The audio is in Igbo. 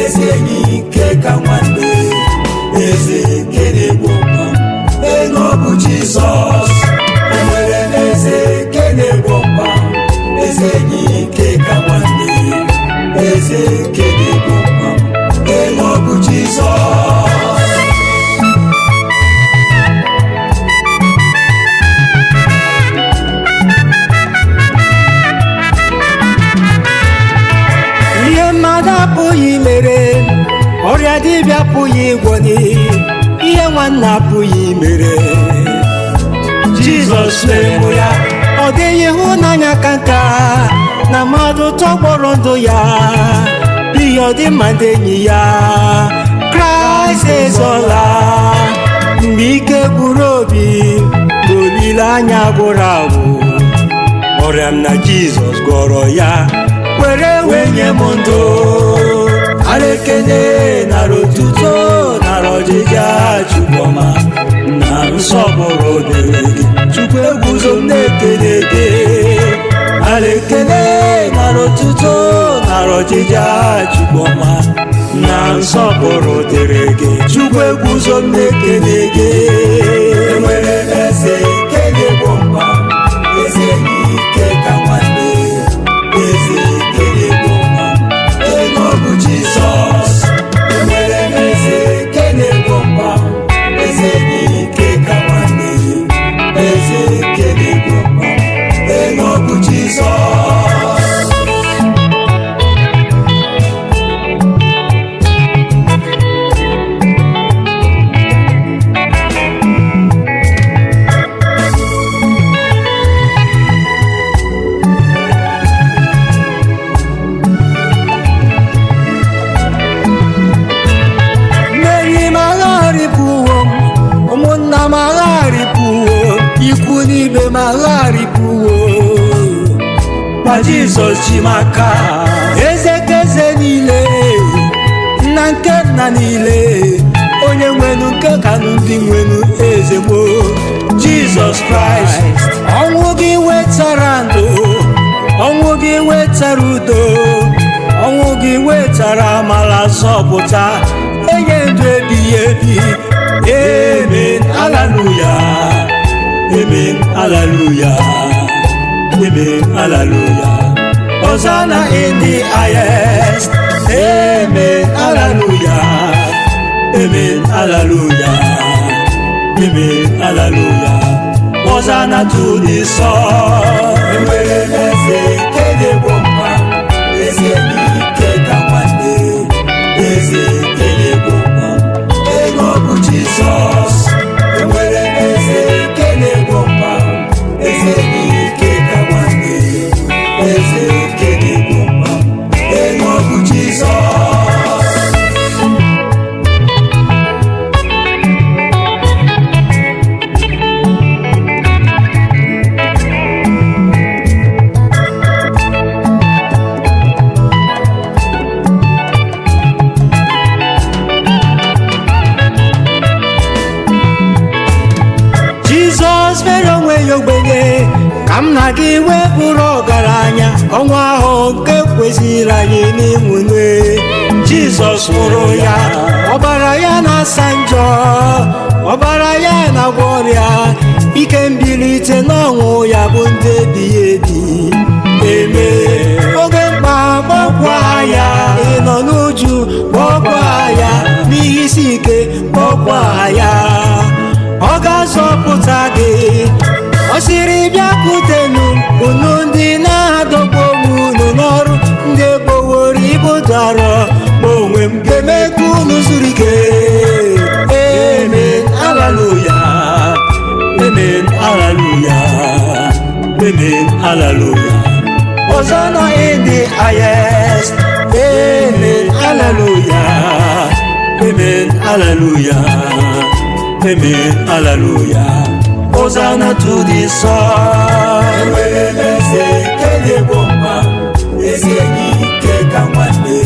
Ezenyi keka nwanne eze kene bomba enobu Jesus enwere eze kene bomba ezenyi keka nwanne eze kene bomba enobu Jesus apụghị mere ọrịa dibịa apụghị ịgwọni ihe nwanne apụghị mere Jizọs mere ya ọ dịghị ịhụnanya ka nka na mmadụ tọgbọrọ ndụ ya n'ihi ọdịmma ndị enyi ya Kraịst ezola mgbe ike gwụrụ obi olileanya gwụrụ agwụ ọrịa m na Jizọs gwọrọ ya were wenye m ndụ ara ekele nara otuto nara ọjịja Chukwuma na nsọpụrụ dịrị gị Chukwu eguzo m na-ekele gị ara ekele nara otuto nara ọjịja Chukwuma na nsọpụrụ dịrị gị Chukwu eguzo m na-ekele gị enwere eze kele bomba eze n'ike ka nwanne eze kele bomba enobu Jesus enwere eze kele bomba eze n'ike ka nwanne eze kele bomba enobu Jesus ikwu n'ibe ma gharịpụwo ma Jizọs ji maka eze keze niile nna nke nna niile onye nwenu nke kanụ ndị nwenu eze gboo Jizọs Kraịst ọnwụ gị wetara ndụ ọnwụ gị wetara udo ọnwụ gị wetara amara zọpụta enye ndụ ebighị ebi amen hallelujah amen hallelujah amen hallelujah Hosanna in the highest amen hallelujah amen hallelujah amen hallelujah Hosanna to the Son enwere eze kele bomba eze n'ike ka nwanne eze kele bomba enobu Jesus enwere eze kele bomba eze n'ike ka nwanne eze kele bomba enobu Jesus mere onwe ya ogbenye ka m na gị wepụrụ ọgaranya ọnwa ahụ nke kwesịrị anyị n'ịnwune Jizọs nwụrụ ya ọbara ya na-asa njọ ọbara ya na-agwọ ọrịa ike mbilite n'ọnwụ ya bụ ndị ebighị ebi eme oge mkpa kpọkwa ya ịnọ n'uju kpọkwa ya n'ihe isi ike kpọkwa ya ọ ga-azọpụta gị ọ sịrị bịakwutenu unu ndị na-adọgbu onwe unu n'ọrụ ndị eboworo ibu dara ma onwe m ga-eme ka unu zuru ike amen hallelujah amen hallelujah amen hallelujah Hosanna in the highest amen hallelujah amen hallelujah amen hallelujah Hosanna to the Son enwere eze kele bomba eze n'ike ka nwanne